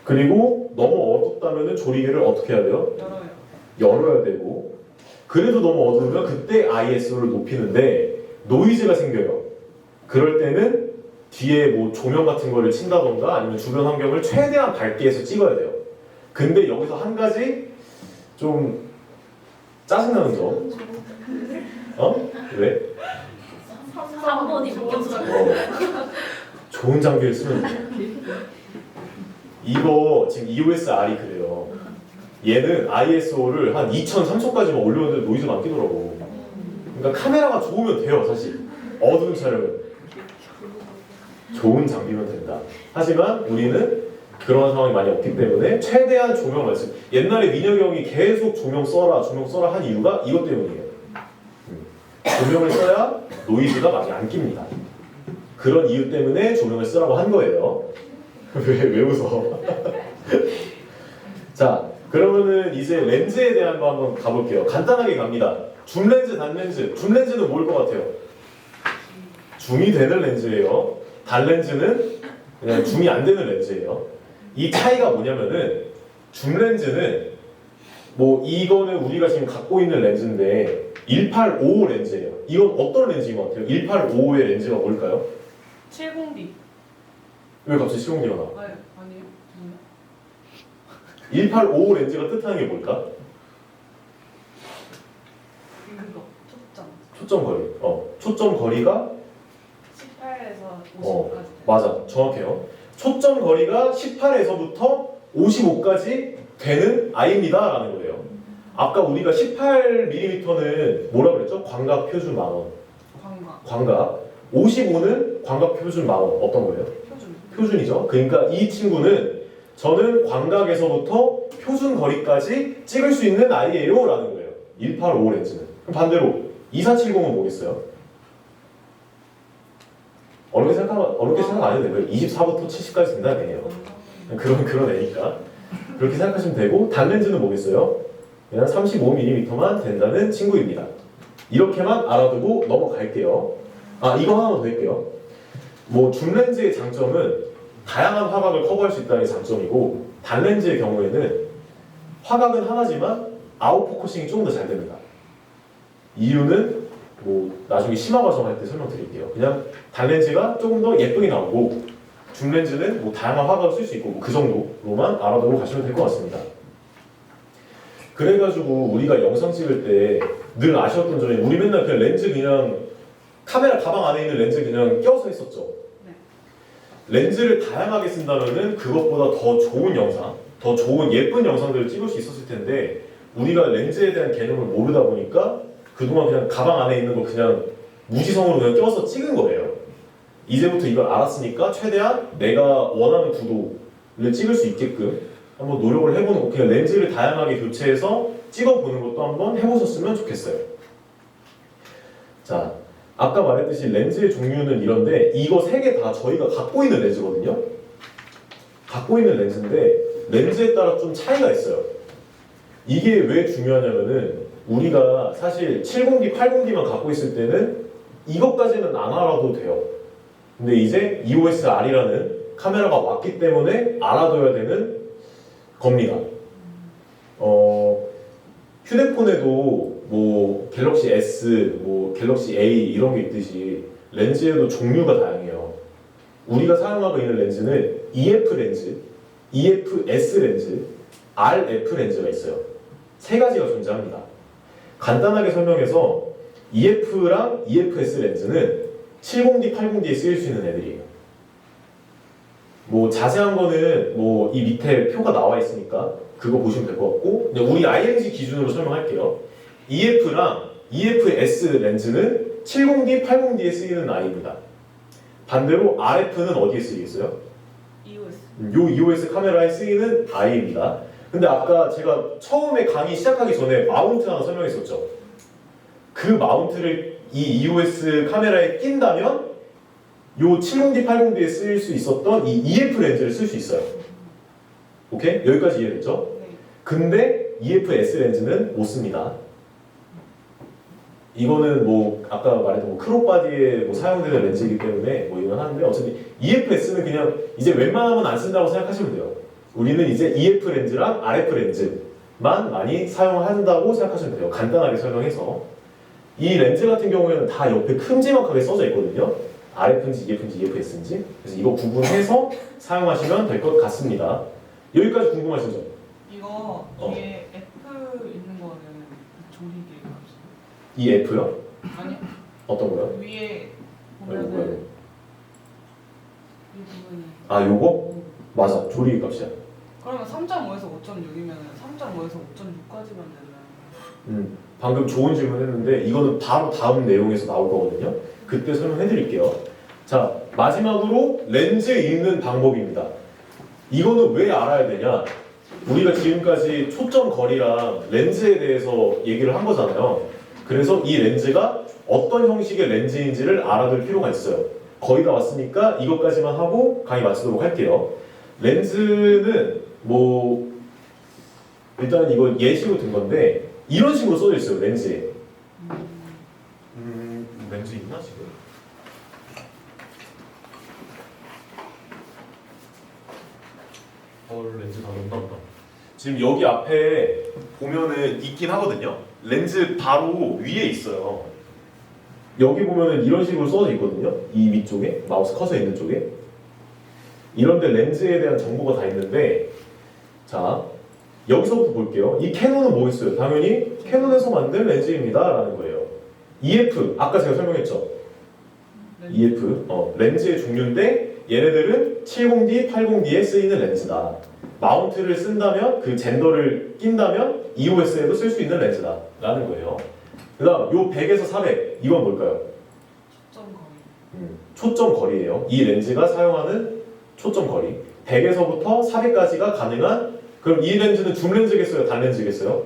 Speaker 2: 그리고 너무 어둡다면 조리개를 어떻게 해야 돼요? 열어야 되고. 그래도 너무 어두우면 그때 ISO를 높이는데 노이즈가 생겨요. 그럴 때는 뒤에 뭐 조명 같은 거를 친다던가 아니면 주변 환경을 최대한 밝게 해서 찍어야 돼요. 근데 여기서 한 가지 좀 짜증나는 점. 왜?
Speaker 1: 3번이 웃겨서.
Speaker 2: 좋은 장비를 쓰면 돼요. 이거 지금 EOS R이 그래요. 얘는 ISO를 한 2000, 3000까지만 올렸는데 노이즈가 안 끼더라고. 그러니까 카메라가 좋으면 돼요, 사실. 어두운 촬영은. 좋은 장비면 된다. 하지만 우리는 그런 상황이 많이 없기 때문에 최대한 조명을 쓰. 옛날에 민혁이 형이 계속 조명 써라 한 이유가 이것 때문이에요. 조명을 써야 노이즈가 많이 안 낍니다. 그런 이유 때문에 조명을 쓰라고 한 거예요. 왜 웃어? 자, 그러면은 이제 렌즈에 대한 거 한번 가볼게요. 간단하게 갑니다. 줌렌즈, 단렌즈. 줌렌즈는 뭘 것 같아요? 줌이 되는 렌즈예요. 단렌즈는 그냥 줌이 안 되는 렌즈예요. 이 차이가 뭐냐면은 줌렌즈는 뭐 이거는 우리가 지금 갖고 있는 렌즈인데 1855 렌즈예요. 이건 어떤 렌즈인 것 같아요? 1855의 렌즈가 뭘까요?
Speaker 3: 70D.
Speaker 2: 왜 갑자기 실용기가 나와?
Speaker 3: 아니에요.
Speaker 2: 1855 렌즈가 뜻하는 게 뭘까?
Speaker 3: 이거 초점.
Speaker 2: 초점 거리. 초점 거리가
Speaker 3: 18에서 55까지.
Speaker 2: 맞아. 정확해요. 초점 거리가 18에서부터 55까지 되는 I입니다 라는 거예요. 아까 우리가 18mm는 뭐라 그랬죠? 광각 표준 만원. 광각. 55는 광각 표준 만원. 어떤 거예요? 표준이죠. 그러니까 이 친구는 저는 광각에서부터 표준 거리까지 찍을 수 있는 아이예요 라는 거예요. 1855 렌즈는. 그럼 반대로 2470은 뭐겠어요? 어렵게 생각 안 해도 되고요. 24부터 70까지 된다는 애예요. 그런 애니까 그렇게 생각하시면 되고, 단렌즈는 뭐겠어요? 그냥 35mm만 된다는 친구입니다. 이렇게만 알아두고 넘어갈게요. 이거 하나 더 할게요. 뭐 줌렌즈의 장점은 다양한 화각을 커버할 수 있다는 게 장점이고, 단렌즈의 경우에는 화각은 하나지만 아웃포커싱이 조금 더 잘 됩니다. 이유는 뭐 나중에 심화 과정 할 때 설명드릴게요. 그냥 단렌즈가 조금 더 예쁘게 나오고 줌렌즈는 뭐 다양한 화각을 쓸 수 있고 그 정도로만 알아두고 가시면 될 것 같습니다. 그래가지고 우리가 영상 찍을 때 늘 아쉬웠던 점이, 우리 맨날 그냥 렌즈 그냥 카메라 가방 안에 있는 렌즈 그냥 껴서 했었죠. 렌즈를 다양하게 쓴다면은 그것보다 더 좋은 영상, 더 좋은 예쁜 영상들을 찍을 수 있었을 텐데 우리가 렌즈에 대한 개념을 모르다 보니까 그동안 그냥 가방 안에 있는 거 그냥 무지성으로 그냥 껴서 찍은 거예요. 이제부터 이걸 알았으니까 최대한 내가 원하는 구도를 찍을 수 있게끔 한번 노력을 해보는 거, 그냥 렌즈를 다양하게 교체해서 찍어보는 것도 한번 해보셨으면 좋겠어요. 자, 아까 말했듯이 렌즈의 종류는 이런데 이거 세 개 다 저희가 갖고 있는 렌즈거든요. 갖고 있는 렌즈인데 렌즈에 따라 좀 차이가 있어요. 이게 왜 중요하냐면은 우리가 사실 70D, 80D만 갖고 있을 때는 이것까지는 안 알아도 돼요. 근데 이제 EOS R이라는 카메라가 왔기 때문에 알아둬야 되는 겁니다. 휴대폰에도 뭐 갤럭시 S, 뭐 갤럭시 A 이런 게 있듯이 렌즈에도 종류가 다양해요. 우리가 사용하고 있는 렌즈는 EF 렌즈, EFS 렌즈, RF 렌즈가 있어요. 세 가지가 존재합니다. 간단하게 설명해서 EF랑 EFS 렌즈는 70D, 80D에 쓰일 수 있는 애들이에요. 뭐 자세한 거는 뭐 이 밑에 표가 나와 있으니까 그거 보시면 될 것 같고, 그냥 우리 ING 기준으로 설명할게요. EF랑 EFS 렌즈는 70D, 80D에 쓰이는 아이입니다. 반대로 RF는 어디에 쓰이겠어요?
Speaker 3: EOS.
Speaker 2: 요 EOS 카메라에 쓰이는 아이입니다. 근데 아까 제가 처음에 강의 시작하기 전에 마운트 하나 설명했었죠. 그 마운트를 이 EOS 카메라에 낀다면 요 70D, 80D에 쓰일 수 있었던 이 EF 렌즈를 쓸 수 있어요. 오케이? 여기까지 이해됐죠?
Speaker 3: 네.
Speaker 2: 근데 EFS 렌즈는 못 씁니다. 이거는 뭐 아까 말했던 뭐 크롭바디에 뭐 사용되는 렌즈이기 때문에 뭐 이건 하는데, 어차피 EFS는 그냥 이제 웬만하면 안 쓴다고 생각하시면 돼요. 우리는 이제 EF 렌즈랑 RF 렌즈만 많이 사용한다고 생각하시면 돼요. 간단하게 설명해서. 이 렌즈 같은 경우에는 다 옆에 큼지막하게 써져 있거든요. RF인지 EF인지 EFS인지. 그래서 이거 구분해서 사용하시면 될 것 같습니다. 여기까지 궁금하신 점?
Speaker 3: 이거 뒤에 F 있는 거는 조리개 값이.
Speaker 2: 이 F요?
Speaker 3: 아니요.
Speaker 2: 어떤 거요?
Speaker 3: 위에
Speaker 2: 뭐야?
Speaker 3: 보면은 이 부분이.
Speaker 2: 아, 요거? 맞아. 조리개 값이야.
Speaker 3: 그러면 3.5에서 5.6이면 3.5에서 5.6까지만 되면.
Speaker 2: 방금 좋은 질문 했는데 이거는 바로 다음 내용에서 나올 거거든요. 그때 설명해 드릴게요. 자, 마지막으로 렌즈 읽는 방법입니다. 이거는 왜 알아야 되냐? 우리가 지금까지 초점 거리랑 렌즈에 대해서 얘기를 한 거잖아요. 그래서 이 렌즈가 어떤 형식의 렌즈인지를 알아둘 필요가 있어요. 거의 다 왔으니까 이것까지만 하고 강의 마치도록 할게요. 렌즈는 뭐 일단 이거 예시로 든 건데 이런 식으로 써져 있어요. 렌즈에. 렌즈 있나 지금? 렌즈 다 넣나 보다. 지금 여기 앞에 보면은 있긴 하거든요. 렌즈 바로 위에 있어요. 여기 보면은 이런 식으로 써져 있거든요. 이 위쪽에 마우스 커서 있는 쪽에 이런데 렌즈에 대한 정보가 다 있는데, 자 여기서부터 볼게요. 이 캐논은 뭐 있어요? 당연히 캐논에서 만든 렌즈입니다 라는 거예요. EF 아까 제가 설명했죠. EF 렌즈의 종류인데 얘네들은 70D, 80D에 쓰이는 렌즈다. 마운트를 쓴다면 그 젠더를 낀다면 EOS에도 쓸 수 있는 렌즈다 라는 거예요. 그 다음 요 100에서 400 이건 뭘까요?
Speaker 3: 초점 거리.
Speaker 2: 초점 거리예요. 이 렌즈가 사용하는 초점 거리 100에서부터 400까지가 가능한. 그럼 이 렌즈는 줌 렌즈겠어요? 단 렌즈겠어요?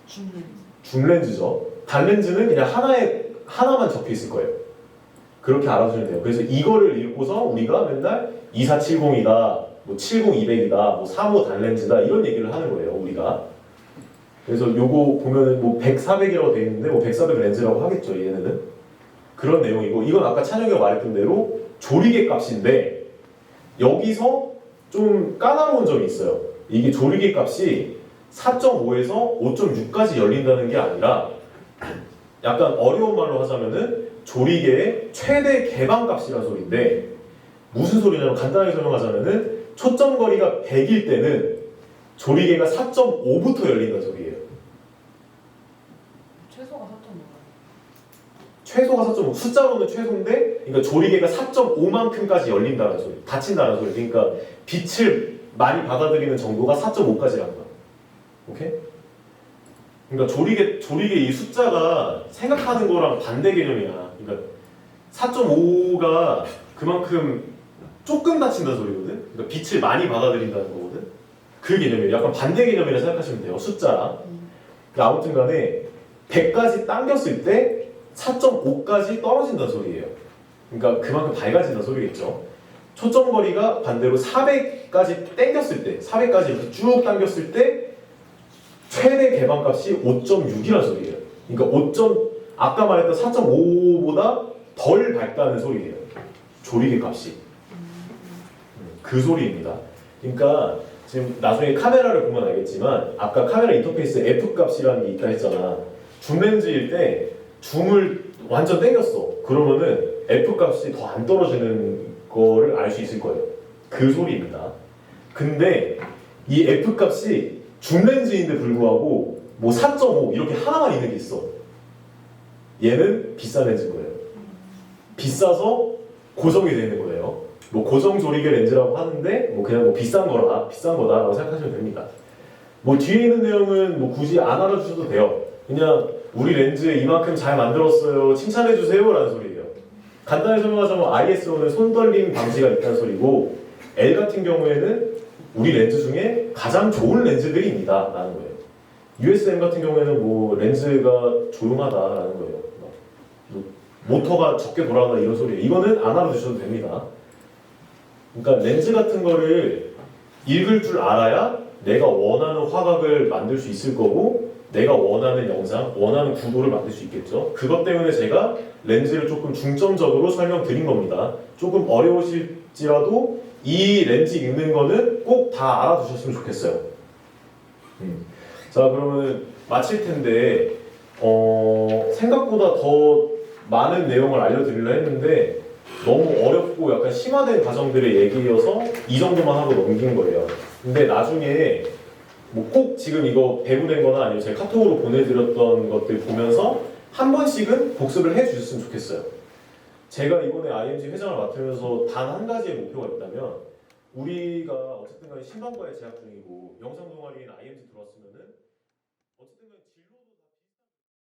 Speaker 3: 줌 렌즈.
Speaker 2: 줌 렌즈죠. 단 렌즈는 그냥 하나만 적혀 있을 거예요. 그렇게 알아두시면 돼요. 그래서 이거를 읽고서 우리가 맨날 2470이다, 뭐 70200이다, 뭐 35 단 렌즈다 이런 얘기를 하는 거예요. 우리가. 그래서 요거 보면은 뭐 100, 400이라고 돼 있는데 뭐 100, 400 렌즈라고 하겠죠. 얘네는 그런 내용이고, 이건 아까 찬혁이가 말했던 대로 조리개 값인데 여기서 좀 까다로운 점이 있어요. 이게 조리개 값이 4.5에서 5.6까지 열린다는 게 아니라, 약간 어려운 말로 하자면은 조리개의 최대 개방값이라는 소리인데, 무슨 소리냐면 간단하게 설명하자면은 초점 거리가 100일 때는 조리개가 4.5부터 열린다는 소리예요.
Speaker 3: 최소가 4.5.
Speaker 2: 최소가 4.5, 숫자로는 최소인데, 그러니까 조리개가 4.5만큼까지 열린다는 소리, 닫힌다는 소리. 그러니까 빛을 많이 받아들이는 정도가 4.5까지라는 거야. 오케이? 그러니까 조리개 이 숫자가 생각하는 거랑 반대 개념이야. 그러니까 4.5가 그만큼 조금 닫힌다는 소리거든. 그러니까 빛을 많이 받아들인다는 거거든. 그 개념이에요. 약간 반대 개념이라 생각하시면 돼요. 숫자랑. 아무튼 간에 100까지 당겼을 때 4.5까지 떨어진다는 소리예요. 그러니까 그만큼 밝아진다는 소리겠죠. 초점 거리가 반대로 400까지 당겼을 때, 400까지 이렇게 쭉 당겼을 때 최대 개방값이 5.6이라는 소리예요. 그러니까 아까 말했던 4.5보다 덜 밝다는 소리예요. 조리개 값이. 그 소리입니다. 그러니까 지금 나중에 카메라를 보면 알겠지만 아까 카메라 인터페이스 F 값이라는 게 있다 했잖아. 줌 렌즈일 때 줌을 완전 당겼어. 그러면은 F 값이 더 안 떨어지는 거를 알 수 있을 거예요. 그 소리입니다. 근데 이 F 값이 중렌즈인데 불구하고 뭐 4.5 이렇게 하나만 있는 게 있어. 얘는 비싼 렌즈인 거예요. 비싸서 고정이 되는 거예요. 뭐 고정 조리개 렌즈라고 하는데 뭐 그냥 뭐 비싼 거다라고 생각하시면 됩니다. 뭐 뒤에 있는 내용은 뭐 굳이 안 알아주셔도 돼요. 그냥 우리 렌즈 이만큼 잘 만들었어요. 칭찬해 주세요라는 소리예요. 간단히 설명하자면 ISO는 손떨림 방지가 있다는 소리고 L 같은 경우에는 우리 렌즈 중에 가장 좋은 렌즈들입니다 라는 거예요. USM 같은 경우에는 뭐 렌즈가 조용하다라는 거예요. 뭐 모터가 적게 돌아간다 이런 소리예요. 이거는 안 알아두셔도 됩니다. 그러니까 렌즈 같은 거를 읽을 줄 알아야 내가 원하는 화각을 만들 수 있을 거고 내가 원하는 영상, 원하는 구도를 만들 수 있겠죠. 그것 때문에 제가 렌즈를 조금 중점적으로 설명드린 겁니다. 조금 어려우실지라도 이 렌즈 읽는 거는 꼭 다 알아두셨으면 좋겠어요. 자, 그러면 마칠 텐데 생각보다 더 많은 내용을 알려드리려 했는데 너무 어렵고 약간 심화된 과정들의 얘기여서 이 정도만 하고 넘긴 거예요. 근데 나중에 뭐 꼭 지금 이거 배부된 거나 아니면 제가 카톡으로 보내드렸던 것들 보면서 한 번씩은 복습을 해주셨으면 좋겠어요. 제가 이번에 IMG 회장을 맡으면서 단 한 가지의 목표가 있다면 우리가 어쨌든 간에 신방과에 재학 중이고 영상 동아리인 IMG 들어왔으면은 어쨌든 간에